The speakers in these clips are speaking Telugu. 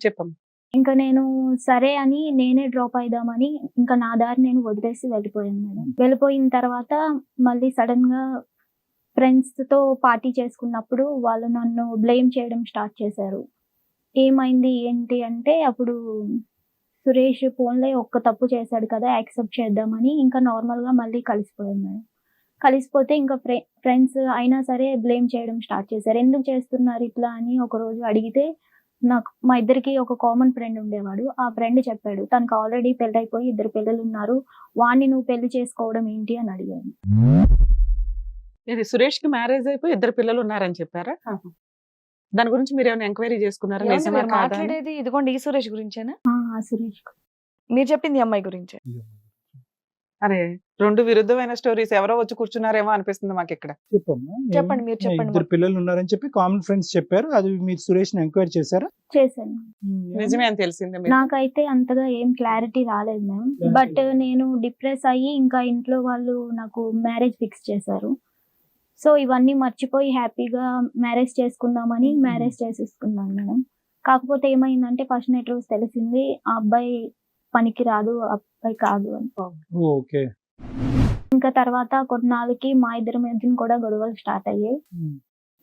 చెప్పమ్మా. ఇంకా నేను సరే అని నేనే డ్రాప్ అయిదామని ఇంకా నా దారి నేను వదిలేసి వెళ్ళిపోయాను మేడం. వెళ్ళిపోయిన తర్వాత మళ్ళీ సడెన్‌గా ఫ్రెండ్స్‌తో పార్టీ చేసుకున్నప్పుడు వాళ్ళు నన్ను బ్లేమ్ చేయడం స్టార్ట్ చేశారు. ఏమైంది? ఏంటి? అంటే అప్పుడు సురేష్ పోన్లే ఒక్క తప్పు చేశాడు కదా! యాక్సెప్ట్ చేద్దామని ఇంకా నార్మల్‌గా మళ్ళీ కలిసిపోయాం మేడం. కలిసిపోతే ఇంకా ఫ్రెండ్స్ అయినా సరే బ్లేమ్ చేయడం స్టార్ట్ చేశారు. ఎందుకు చేస్తున్నారు ఇట్లా అని ఒకరోజు అడిగితే మా ఇద్దరికి ఒక కామన్ ఫ్రెండ్ ఉండేవాడు. ఆ ఫ్రెండ్ చెప్పాడు. తనకు ఆల్రెడీ పెళ్లయిపోయి 2 పిల్లలున్నారు. వాడిని నువ్వు పెళ్లి చేసుకోవడం ఏంటి అని అడిగాడు. ఇది సురేష్‌కి మ్యారేజ్ అయిపోయి 2 పిల్లలు ఉన్నారని చెప్పారా? దాని గురించి మీరేమైనా ఎంక్వైరీ చేసుకున్నారా? ఏమండి నిజమా మీరు కాదా అని? మాట్లాడేది ఇదిగోండి ఈ సురేష్ గురించేనా? ఆ! సురేష్. మీరు చెప్పింది ఈ అమ్మాయి గురించే. అరే 2 విరుద్ధమైన స్టోరీస్ ఎవరో వచ్చి కూర్చున్నారేమో అనిపిస్తుంది మాకిక్కడ. చెప్పమ్మా. చెప్పండి మీరు చెప్పండి. ఇద్దరు పిల్లలు ఉన్నారని చెప్పి కామన్ ఫ్రెండ్స్ చెప్పారు. అది మీరు సురేష్‌ని ఎంక్వైరీ చేశారా? చేశాను. నిజమే అని తెలిసింది మీకు? నాకైతే అంతగా ఏం క్లారిటీ రాలేదు మ్యామ్. బట్ నేను డిప్రెస్ అయ్యి ఇంకా ఇంట్లో వాళ్ళు నాకు మ్యారేజ్ ఫిక్స్ చేశారు. సో, ఇవన్నీ మర్చిపోయి హ్యాపీగా మ్యారేజ్ చేసుకుందామని మ్యారేజ్ చేసేసుకున్నాను మేడం. కాకపోతే ఏమైందంటే ఫస్ట్ నైట్ రోజు తెలిసింది ఆ అబ్బాయి పనికిరాదు, అబ్బాయి కాదు అని. ఓకే. ఇంకా తర్వాత కొన్నాళ్ళకి మా ఇద్దరి మధ్యన కూడా గొడవలు స్టార్ట్ అయ్యాయి.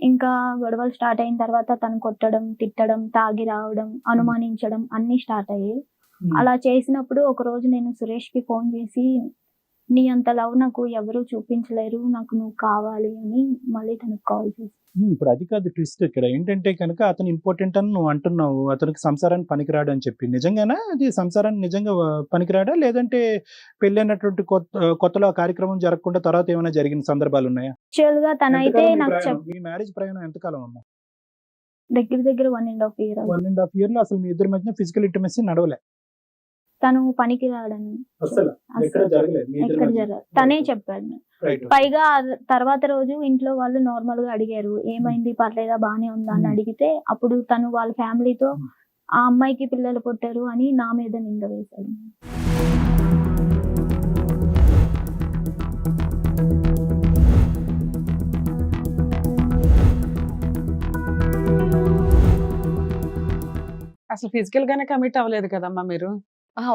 ఇంకా గొడవలు స్టార్ట్ అయిన తర్వాత తను కొట్టడం, తిట్టడం, తాగి రావడం, అనుమానించడం అన్నీ స్టార్ట్ అయ్యాయి. అలా చేసినప్పుడు ఒకరోజు నేను సురేష్‌కి ఫోన్ చేసి, నీ అంత లవ్ నాకు ఎవరు చూపించలేరు. నాకు నువ్వు కావాలి అని మళ్ళీ తనకి కాల్ చేశాను. ఇప్పుడు అది కాదు ట్విస్ట్ ఇక్కడ. ఏంటంటే కనుక అతను ఇంపార్టెంట్ అని నువ్వు అంటున్నావు. అతనికి సంసారానికి పనికిరాడు అని చెప్పి. నిజంగానా? అది సంసారానికి నిజంగా పనికిరాడా? లేదంటే పెళ్ళైనటువంటి కొత్తలో ఆ కార్యక్రమం జరగకుండా తర్వాత ఏమైనా జరిగిన సందర్భాలున్నాయా? యాక్చువల్‌గా తనైతే నాకు మీ మ్యారేజ్ ప్రయాణం ఎంతకాలం అమ్మా? దగ్గర దగ్గర 1½ ఇయర్ అవుతుంది. 1½ ఇయర్‌లో అసలు మీ ఇద్దరి మధ్యన ఫిజికల్ ఇంటిమసీ నడవలే. తను పనికిరాడని ఎక్కడ జరగలేదు. మీ ఇద్దరి ఎక్కడ మధ్య. జరగదు. తనే చెప్పాడు. రైట్. పైగా తర్వాత రోజు ఇంట్లో వాళ్ళు నార్మల్‌గా అడిగారు. ఏమైంది? పర్లేదా? బానే ఉందా? అని అడిగితే అప్పుడు తను వాళ్ళ ఫ్యామిలీతో ఆ అమ్మాయికి పిల్లలు పుట్టారు అని నా మీద నింద వేశాడు. అసలు ఫిజికల్ గానే కమిట్ అవ్వలేదు కదమ్మా మీరు?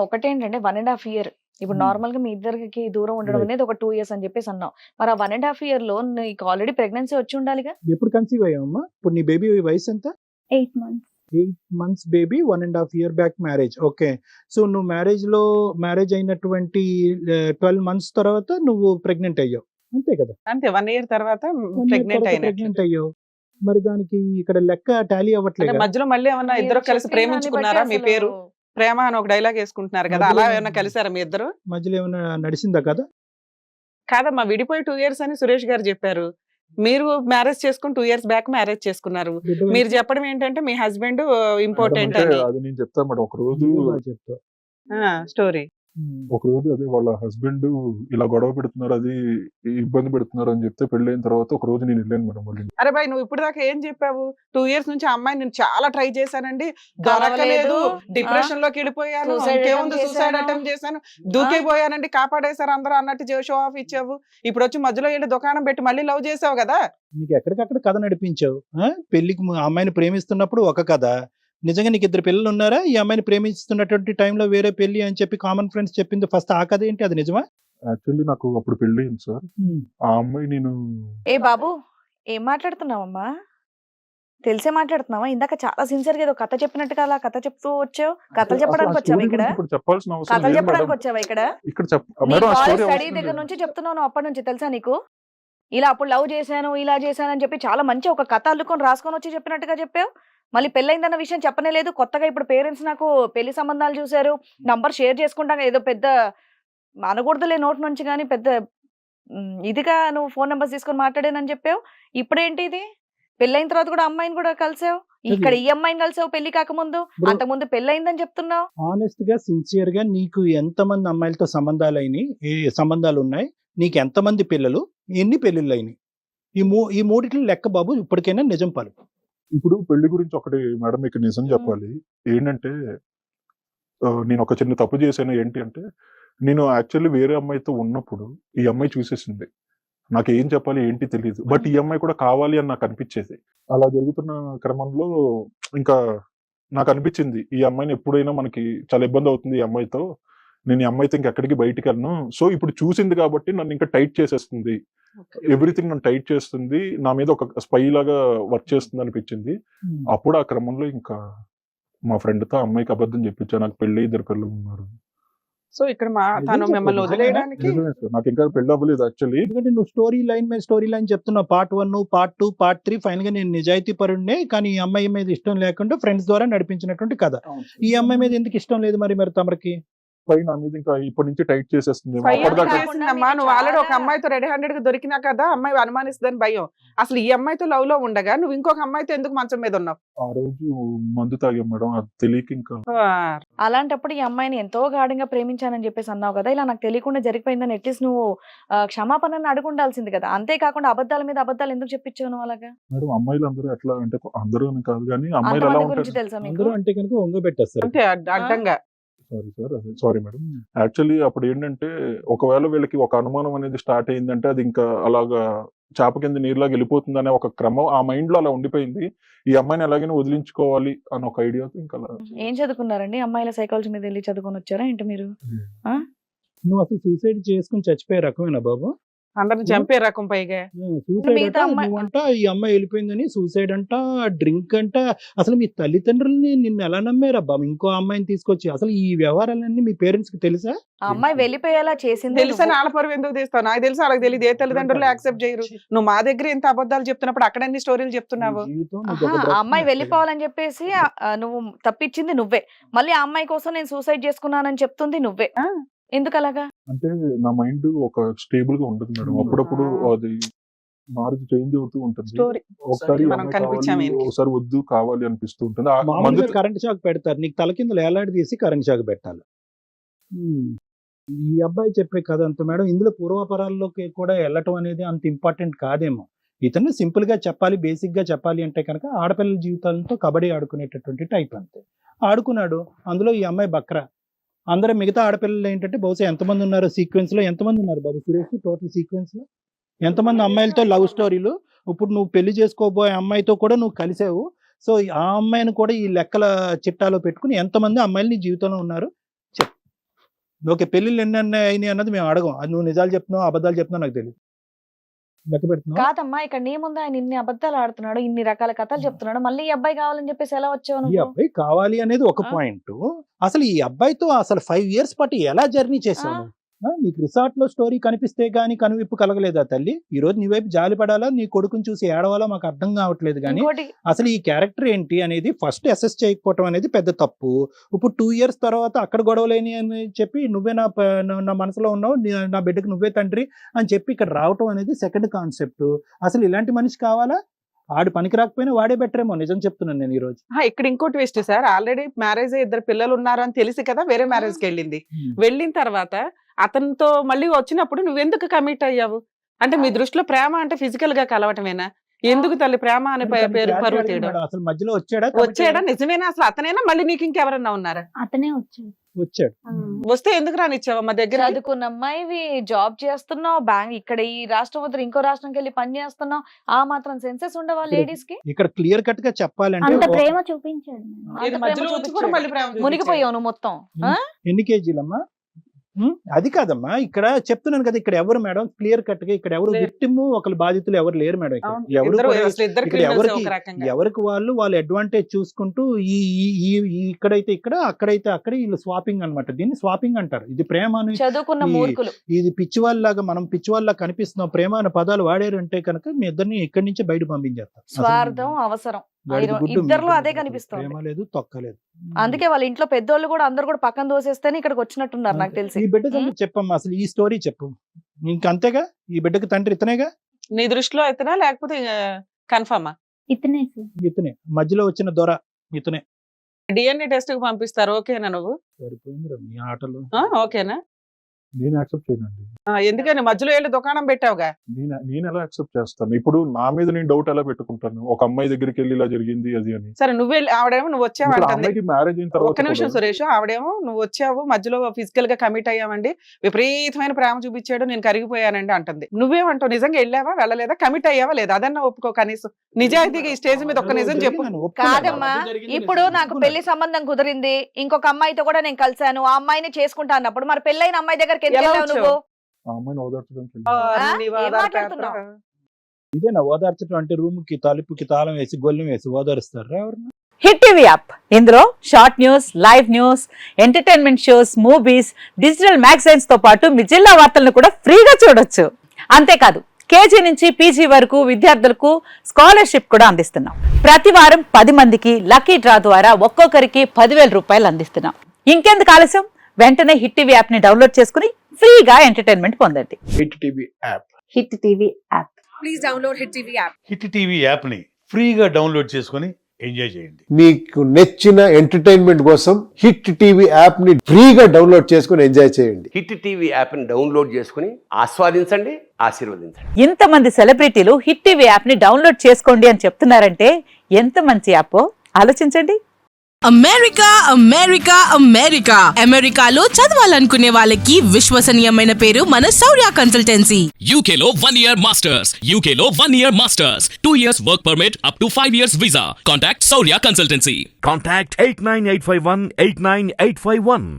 ఒకటేంటంటే 1½ ఇయర్. ఇప్పుడు నార్మల్‌గా మీ ఇద్దరికి దూరం ఉండడం అనేది ఒక 2 ఇయర్స్ అని చెప్పేసి అన్నావు. మరి ఆ 1½ ఇయర్‌లో నీకు ఆల్రెడీ ప్రెగ్నెన్సీ వచ్చి ఉండాలిగా? ఎప్పుడు కన్సీవ్ అయ్యావమ్మా? ఇప్పుడు నీ బేబీ వయసు ఎంత? 8 months. 8 months baby, 1½ year back marriage. Okay. So నువ్వు మ్యారేజ్ అయినటువంటి 12 మంత్స్ తర్వాత నువ్వు ప్రెగ్నెంట్ అయ్యావు. అంతే కదా? అంతే 1 ఇయర్ తర్వాత ప్రెగ్నెంట్ అయినట్టు. ప్రెగ్నెంట్ అయ్యావు. మరి దానికి ఇక్కడ లెక్క టాలీ అంటే అవ్వట్లేదు. మధ్యలో మళ్ళీ ఏమన్నా ఇద్దరు మీరు కలిసి చెప్పిన ప్రేమించుకున్నారా? దాన్ని మీ బట్టి పేరు అసలు ప్రేమ అని ఒక డైలాగ్ వేసుకుంటున్నారు కదా, అలా ఏమన్నా కలిసారా మీ ఇద్దరు? మధ్యలో ఏమైనా నడిచిందా కదా? కాదమ్మా, విడిపోయి 2 ఇయర్స్ అని సురేష్ గారు చెప్పారు. మీరు మ్యారేజ్ చేసుకుని 2 ఇయర్స్ బ్యాక్ మ్యారేజ్ చేసుకున్నారు. మీరు చెప్పడం ఏంటంటే మీ హస్బెండ్ ఇంపార్టెంట్ అని అది నేను చెప్తాను మేడం. చెప్తా. స్టోరీ. ఒక రోజు అదే వాళ్ళ హస్బెండ్ ఇలా గొడవ పెడుతున్నారు, అది ఇబ్బంది పెడుతున్నారు అని చెప్తే పెళ్ళైన తర్వాత ఒక రోజు నేను వెళ్ళాను మేడం వాళ్ళ ఇంటికి. అరే బాయ్, నువ్వు ఇప్పుడు దాకా ఏం చెప్పావు? 2 ఇయర్స్ నుంచి ఆ అమ్మాయి నేను చాలా ట్రై చేశానండి, దొరకలేదు, డిప్రెషన్ లోకి వెళ్ళిపోయాను, Suicide ఇంకేముంది attempt సూసైడ్ చేశాను. అటెంప్ట్ చేశాను, దూకేపోయానండి, కాపాడేశారు అందరూ అన్నట్టు షో ఆఫ్ ఇచ్చావు. ఇప్పుడు వచ్చి మధ్యలో వెళ్ళి దుకాణం పెట్టి మళ్ళీ లవ్ చేసావు కదా? నీకు ఎక్కడికక్కడ కథ నడిపించావు. పెళ్లికి ఆ అమ్మాయిని ప్రేమిస్తున్నప్పుడు ఒక కథ, నిజంగా నీకు 2 పిల్లలు ఉన్నారా? ఈ అమ్మాయిని ప్రేమిస్తున్నటువంటి టైంలో వేరే పెళ్లి అని చెప్పి కామన్ ఫ్రెండ్స్ చెప్పింది ఫస్ట్ ఆ కథ ఏంటి? అది నిజమా? యాక్చువల్లీ నాకు అప్పుడు పెళ్లి అయింది సార్. ఆ అమ్మాయి నేను ఏ బాబు ఏం మాట్లాడుతున్నావమ్మా? తెలిసే మాట్లాడుతున్నావా? ఇందాక చాలా సిన్సియర్ గా ఏదో కథ చెప్పినట్టుగా అలా కథ చెప్తూ వచ్చావు. కథలు చెప్పడానికి వచ్చావా ఇక్కడ? ఇప్పుడు చెప్పాల్సిన అవసరం కథలు లేదు చెప్పడానికి మేడం. వచ్చావా ఇక్కడ? ఇక్కడ నీ మేడం ఆ కాలేజ్ స్టోరీ స్టడీ అవసరం దగ్గర లేదు. నుంచి చెప్తున్నావు నువ్వు అప్పటి నుంచి, తెలుసా నీకు? ఇలా అప్పుడు లవ్ చేశాను, ఇలా చేశాను అని చెప్పి చాలా మంచి ఒక కథ అల్లుకొని రాసుకొని వచ్చి చెప్పినట్టుగా చెప్పావు. మళ్ళీ పెళ్ళైందన్న విషయం చెప్పనే లేదు. కొత్తగా ఇప్పుడు పేరెంట్స్ నాకు పెళ్లి సంబంధాలు చూశారు, నంబర్ షేర్ చేసుకుంటాం, ఏదో పెద్ద అనకూడదులే నోటి నుంచి కానీ పెద్ద ఇదిగా నువ్వు ఫోన్ నెంబర్స్ తీసుకొని మాట్లాడానని చెప్పావు. ఇప్పుడేంటి ఇది? పెళ్ళైన తర్వాత కూడా అమ్మాయిని కూడా కలిసావు. ఇక్కడ ఈ అమ్మాయిని కలిసావు పెళ్లి కాకముందు, అంతకుముందు పెళ్ళైందని చెప్తున్నావు. ఆనెస్ట్ గా సిన్సియర్ గా నీకు ఎంతమంది అమ్మాయిలతో సంబంధాలు అయినాయి, ఏ సంబంధాలు ఉన్నాయి, నీకు ఎంతమంది పిల్లలు, ఎన్ని పెళ్లిళ్ళు అయినాయి? ఈ మూడిట్లో లెక్క బాబు ఇప్పటికైనా నిజం పాలు. ఇప్పుడు పెళ్లి గురించి ఒకటి మేడం మీకు నిజం చెప్పాలి. ఏంటంటే నేను ఒక చిన్న తప్పు చేశాను. ఏంటి అంటే నేను యాక్చువల్లీ వేరే అమ్మాయితో ఉన్నప్పుడు ఈ అమ్మాయి చూసేసింది. నాకు ఏం చెప్పాలి ఏంటి తెలియదు. బట్ ఈ అమ్మాయి కూడా కావాలి అని నాకు అనిపించేది. అలా జరుగుతున్న క్రమంలో ఇంకా నాకు అనిపించింది ఈ అమ్మాయిని ఎప్పుడైనా మనకి చాలా ఇబ్బంది అవుతుంది ఈ అమ్మాయితో, నేను ఈ అమ్మాయితో ఇంకెక్కడికి బయటికి వెళ్ళను. సో ఇప్పుడు చూసింది కాబట్టి నన్ను ఇంకా టైట్ చేసేస్తుంది, ఎవ్రీథింగ్ నన్ను టైట్ చేస్తుంది, నా మీద ఒక స్పై లాగా వర్క్ చేస్తుంది అనిపించింది. అప్పుడు ఆ క్రమంలో ఇంకా మా ఫ్రెండ్తో అమ్మాయికి అబద్ధం చెప్పించా, నాకు పెళ్లి 2 పిల్లలు ఉన్నారు. సో ఇక్కడ తను మిమ్మల్ని వదిలేయడానికి నిజమే సార్, నాకు ఇంకా పెళ్లి అవ్వలేదు యాక్చువల్లీ. ఎందుకంటే నువ్వు స్టోరీ లైన్ మీద స్టోరీ లైన్ చెప్తున్నావు, పార్ట్ 1, పార్ట్ 2, పార్ట్ 3, ఫైనల్ గా నేను నిజాయితీ పరుడినే, కానీ ఈ అమ్మాయి మీద ఇష్టం లేకుండా ఫ్రెండ్స్ ద్వారా నడిపించినటువంటి కథ. ఈ అమ్మాయి మీద ఎందుకు ఇష్టం లేదు మరి తమరికి? పై నా మీద ఇంకా ఇప్పటి నుంచి టైట్ చేసేస్తుంది. భయం అప్పటిదాకా చేసిందమ్మా, నువ్వు ఆల్రెడీ ఒక అమ్మాయితో రెడీ హ్యాండెడ్ గా దొరికినా కదా అమ్మాయి అనుమానిస్తుందని భయం. అసలు ఈ అమ్మాయితో లవ్ లో ఉండగా నువ్వు ఇంకొక అమ్మాయితో ఎందుకు మంచం మీద ఉన్నావు? ఆ రోజు మందు తాగాం మేడం, అది తెలియక ఇంకా. అలాంటప్పుడు ఈ అమ్మాయిని ఎంతో గాఢంగా ప్రేమించానని చెప్పేసి అన్నావు కదా, ఇలా నాకు తెలియకుండా జరిగిపోయిందని అట్లీస్ట్ నువ్వు క్షమాపణను అడుగుండాల్సింది కదా. అంతేకాకుండా అబద్ధాల మీద అబద్ధాలు ఎందుకు చెప్పించావు నువ్వు అలాగా? మేడం అమ్మాయిలు అందరూ ఎట్లా అంటే, అందరూ అని కాదు కానీ అమ్మాయిలు ఎలా అంతమంది ఉంటారు. గురించి తెలుసా మీకు? అందరూ అంటే కనుక వంగబెట్టేస్తారు. అంటే అడ్డంగా. Sorry sir, sorry madam. Actually అప్పుడు ఏంటంటే ఒకవేళ వీళ్ళకి ఒక అనుమానం అనేది స్టార్ట్ అయిందంటే అది ఇంకా అలాగా చేప కింద నీరులాగా వెళ్ళిపోతుంది అనే ఒక క్రమం ఆ మైండ్ లో అలా ఉండిపోయింది. ఈ అమ్మాయిని ఎలాగైనా వదిలించుకోవాలి అని ఒక ఐడియాతో ఇంకా అలా. ఏం చదువుకున్నారండి? అమ్మాయిల సైకాలజీ మీద వెళ్ళి చదువుకొని వచ్చారా ఏంటి మీరు? నువ్వు అసలు సూసైడ్ చేసుకుని చచ్చిపోయే రకమేనా బాబు? అందరిని చంపే రకం పైగా. సూసైడ్ మిగతా అంట, అమ్మాయి- నువ్వంట ఈ అమ్మాయి వెళ్ళిపోయిందని సూసైడ్ అంట, డ్రింక్ అంట. అసలు మీ తల్లిదండ్రులని నిన్ను ఎలా నమ్మారబ్బా ఇంకో అమ్మాయిని తీసుకొచ్చి? అసలు ఈ వ్యవహారాలన్నీ మీ పేరెంట్స్ కి తెలుసా? ఆ అమ్మాయి వెళ్ళిపోయేలా చేసింది తెలుసని ఆడపరువు ఎందుకు తీస్తావు? నాకు తెలుసు, వాళ్ళకి తెలియదు. ఏ తల్లిదండ్రులు యాక్సెప్ట్ చేయరు. నువ్వు మా దగ్గర ఇంత అబద్ధాలు చెప్తున్నప్పుడు అక్కడ అన్ని స్టోరీలు చెప్తున్నావు. నీ జీవితం ఆహా, నీకు ఒక ఆ బ్రతుకు అమ్మాయి నచ్చలేదు. వెళ్ళిపోవాలని చెప్పేసి నువ్వు తప్పించింది నువ్వే, మళ్ళీ ఆ అమ్మాయి కోసం నేను సూసైడ్ చేసుకున్నానని చెప్తుంది నువ్వే. ఆ. ఎందుకు అలాగా? అంటే నా మైండ్ ఒక స్టేబుల్ గా ఉండదు మేడం. అప్పుడప్పుడు అది మారుతు చేంజ్ అవుతూ ఉంటుంది. స్టోరీ ఒకసారి ఈ మనం అమ్మాయి కనిపించాం కావాలి, ఈయనకి. ఒకసారి వద్దు కావాలి అనిపిస్తూ ఉంటుంది. ఆ మామూలుగా మందు కరెంట్ షాక్ పెడతారు, నీకు తల కింద వేలాడి తీసి కరెంట్ షాక్ పెట్టాలి. ఈ అబ్బాయి చెప్పే కథ అంత మేడం, ఇందులో పూర్వపరాల్లోకి కూడా వెళ్ళటం అనేది అంత ఇంపార్టెంట్ కాదేమో. ఇతను సింపుల్ గా చెప్పాలి, బేసిక్ గా చెప్పాలి అంటే కనుక ఆడపిల్లల జీవితాలతో కబడ్డీ ఆడుకునేటటువంటి టైప్ అంతే. ఆడుకున్నాడు, అందులో ఈ అమ్మాయి బక్రా. అందరూ మిగతా ఆడపిల్లలు ఏంటంటే బహుశా ఎంతమంది ఉన్నారు సీక్వెన్స్ లో? ఎంతమంది ఉన్నారు బాబు సురేష్ టోటల్ సీక్వెన్స్ లో? ఎంతమంది అమ్మాయిలతో లవ్ స్టోరీలు? ఇప్పుడు నువ్వు పెళ్లి చేసుకోబోయే అమ్మాయితో కూడా నువ్వు కలిసావు. సో ఆ అమ్మాయిని కూడా ఈ లెక్కల చిట్టాలో పెట్టుకుని ఎంతమంది అమ్మాయిలు నీ జీవితంలో ఉన్నారు చెప్పు. ఓకే, పెళ్ళిళ్ళు ఎన్ని అయినాయి అన్నది మేము అడగం, అది నువ్వు నిజాలు చెప్తున్నావు అబద్ధాలు చెప్తున్నావు నాకు తెలియదు. లెక్క పెడుతున్నావు. కాదమ్మా, ఇక్కడ నీ ముందు ఆయన ఇన్ని అబద్ధాలు ఆడుతున్నాడు, ఇన్ని రకాల కథలు చెప్తున్నాడు, మళ్ళీ ఈ అబ్బాయి కావాలని చెప్పేసి ఎలా వచ్చావు ఈ నువ్వు? అబ్బాయి కావాలి అనేది ఒక ఆ. పాయింట్. అసలు ఈ అబ్బాయితో అసలు 5 years పాటు ఎలా జర్నీ చేసావు? నీకు రిసార్ట్ లో స్టోరీ కనిపిస్తే గానీ కనువిప్పు కలగలేదా తల్లి? ఈ రోజు నీ వైపు జాలి పడాలా, నీ కొడుకుని చూసి ఏడవాలా మాకు అర్థం కావట్లేదు. కానీ ఇంకోటి అసలు ఈ క్యారెక్టర్ ఏంటి అనేది ఫస్ట్ అసెస్ చేయకపోవటం అనేది పెద్ద తప్పు. ఇప్పుడు 2 years తర్వాత అక్కడ గొడవలేని అని చెప్పి నువ్వే నా మనసులో ఉన్నావు, నా బిడ్డకు నువ్వే తండ్రి అని చెప్పి ఇక్కడ రావటం అనేది సెకండ్ కాన్సెప్ట్. అసలు ఇలాంటి మనిషి కావాలా? ఆడు పనికి రాకపోయినా వాడే బెటర్ ఏమో, నిజం చెప్తున్నాను నేను ఈ రోజు. ఇక్కడ ఇంకో ట్విస్ట్ సార్, ఆల్రెడీ మ్యారేజ్ 2 పిల్లలు ఉన్నారు అని తెలిసి కదా వేరే మ్యారేజ్ కి వెళ్ళింది. వెళ్ళిన తర్వాత అతనితో మళ్ళీ వచ్చినప్పుడు నువ్వెందుకు కమిట్ అయ్యావు? అంటే మీ దృష్టిలో ప్రేమ అంటే ఫిజికల్ గా కలవటమేనా? ఎందుకు తల్లి ప్రేమ అనే పేరు పరువు తీయడం? అసలు మధ్యలో వచ్చాడా? వచ్చాడా? నిజమేనా? అసలు అతనేనా మళ్ళీ నీకు ఇంకెవరన్నా ఉన్నారా? అతనే వచ్చాడు. వచ్చాడు. వస్తే ఎందుకు రానిచ్చావా మా దగ్గర? చదువుకున్న అమ్మాయివి, జాబ్ చేస్తున్నావు, బ్యాంక్ ఇక్కడ ఈ రాష్ట్రం వద్ద ఇంకో రాష్ట్రంకి వెళ్ళి పని చేస్తున్నావు, ఆ మాత్రం సెన్సెస్ ఉండవా లేడీస్ కి? ఇక్కడ క్లియర్ కట్ గా చెప్పాలంటే అంత ప్రేమ చూపించాడు మేడం. అంత ఇది ప్రేమ మధ్యలో వచ్చి చూపించాడు. కూడా మళ్ళీ ప్రేమ చూపించాడు. మునిగిపోయావు నువ్వు మొత్తం. ఆ? ఎన్ని కేజీలమ్మా? అది కాదమ్మా, ఇక్కడ చెప్తున్నాను కదా, ఇక్కడ ఎవరు మేడం క్లియర్ కట్ గా ఇక్కడ ఎవరు లేరు. విక్టిమ్ ఒకరు బాధితులు ఎవరు లేరు మేడం. ఇక్కడ అవును, ఎవరు ఇద్దరు కూడా అసలు ఇద్దరు ఇక్కడ criminals ఎవరికి ఒక రకంగా. ఎవరికి వాళ్ళు అడ్వాంటేజ్ చూసుకుంటూ ఈ ఇక్కడైతే ఇక్కడ అక్కడైతే అక్కడ వీళ్ళు స్వాపింగ్ అన్నమాట. దీన్ని స్వాపింగ్ అంటారు. ఇది ప్రేమ అని చదువుకున్న ఈ- మూర్ఖులు. ఇది పిచ్చివాళ్ళలాగా మనం పిచ్చివాళ్ళ కనిపిస్తున్నాం. ప్రేమ అనే పదాలు వాడారు అంటే కనుక మీ ఇద్దరిని ఇక్కడి నుంచే బయట పంపించేస్తారు. అసలు స్వార్థం, అవసరం, వాడికి గుడ్డు ఇద్దరిలో మీద అదే లేదు. కనిపిస్తోంది. ప్రేమ లేదు, తొక్కలేదు. అందుకే వాళ్ళ ఇంట్లో పెద్దోళ్ళు కూడా అందరు కూడా పక్కన దోసేస్తేనే ఇక్కడికి వచ్చినట్టున్నారు నాకు తెలిసి. ఈ బిడ్డ సంగతి చెప్పమ్మా, అసలు ఈ స్టోరీ చెప్పు. ఇంకంతేగా, ఈ బిడ్డకి తండ్రి ఇతనేగా? నీ దృష్టిలో అయితేనా లేకపోతే కన్ఫర్మా? ఇతనే సార్. ఇతనే మధ్యలో వచ్చిన దొర ఇతనే. DNA టెస్ట్ కు పంపిస్తారు, ఓకేనా నువ్వు? సరిపోయింది మీ ఆటలు. ఓకేనా? నేను యాక్సెప్ట్ చేయనండి. ఎందుకని మధ్యలో వెళ్ళి దుకాణం పెట్టావుగా? నేను ఎలా యాక్సెప్ట్ చేస్తాను? ఇప్పుడు నా మీద నేను డౌట్ ఎలా పెట్టుకుంటాను? ఒక అమ్మాయి దగ్గరికి వెళ్ళి ఇలా జరిగింది అది అని. సరే నువ్వు ఆవిడేమో నువ్వు ఇప్పుడు ఆ వచ్చావంటుంది. అమ్మాయికి మ్యారేజ్ అయిన తర్వాత ఒక్క నిమిషం కూడా సురేష్, ఆవిడేమో నువ్వు వచ్చావు మధ్యలో ఫిజికల్ గా కమిట్ అయ్యామండి, విపరీతమైన ప్రేమ చూపించాడు, నేను కరిగిపోయానండి అంటుంది. నువ్వేమంటావు? నిజంగా వెళ్ళావా వెళ్ళలేదా, కమిట్ అయ్యావా లేదా? అదన్నా ఒప్పుకో కనీసం. నిజాయితీగా ఈ స్టేజ్ మీద ఒక్క నిజం చెప్పు. కాదమ్మా, ఇప్పుడు నాకు పెళ్లి సంబంధం కుదిరింది, ఇంకొక అమ్మాయితో కూడా నేను కలిశాను, ఆ అమ్మాయిని చేసుకుంటా అన్నప్పుడు మరి పెళ్ళైన అమ్మాయి దగ్గరికి ఎందుకు ఎలా వెళ్ళావు వచ్చావు? నువ్వు? ఆ అమ్మాయిని ఓదార్చడానికి ఆ, వెళ్ళాను. నీ ఏం వాదాలు మాట్లాడుతున్నావు? పేపరా? ఇదేనా ఓదార్చడం అంటే? రూమ్ కి తలుపుకి తాళం వేసి గొల్లెం వేసి ఓదారుస్తారా ఎవరన్నా? హిట్ టీవీ యాప్ ఇందులో short news, live news, entertainment shows, movies, digital magazines తో పాటు మీ జిల్లా వార్తలను కూడా ఫ్రీగా చూడొచ్చు. అంతేకాదు కేజీ నుంచి పీజీ వరకు విద్యార్థులకు స్కాలర్షిప్ కూడా అందిస్తున్నాం. ప్రతి వారం 10 మందికి లక్కీ డ్రా ద్వారా ఒక్కొక్కరికి 10,000 రూపాయలు అందిస్తున్నాం. ఇంకెందుకు ఆలస్యం, వెంటనే హిట్ టీవీ యాప్ ని డౌన్లోడ్ చేసుకుని ఫ్రీగా ఎంటర్టైన్మెంట్ పొందండి. Hit TV app. Hit TV app. Hit TV యాప్ని ఫ్రీగా డౌన్లోడ్ చేసుకొని ఎంజాయ్ చేయండి. మీకు నచ్చిన ఎంటర్టైన్మెంట్ కోసం హిట్ టీవీ యాప్ ని ఫ్రీగా డౌన్లోడ్ చేసుకుని ఎంజాయ్ చేయండి. హిట్ టీవీ యాప్ని డౌన్లోడ్ చేసుకుని ఆస్వాదించండి, ఆశీర్వదించండి. ఇంతమంది సెలబ్రిటీలు హిట్ టీవీ యాప్ ని డౌన్లోడ్ చేసుకోండి అని చెప్తున్నారంటే ఎంత మంచి యాప్ ఆలోచించండి. అమెరికా అమెరికా అమెరికా అమెరికాలో చదవాలనుకునే వాళ్ళకి విశ్వసనీయమైన పేరు మన శౌర్య కన్సల్టెన్సీ. UK లో 1 year masters. UK లో 1 year masters. 2 years work permit up to 5 years visa. Contact Saurya Consultancy. Contact 89851 89851.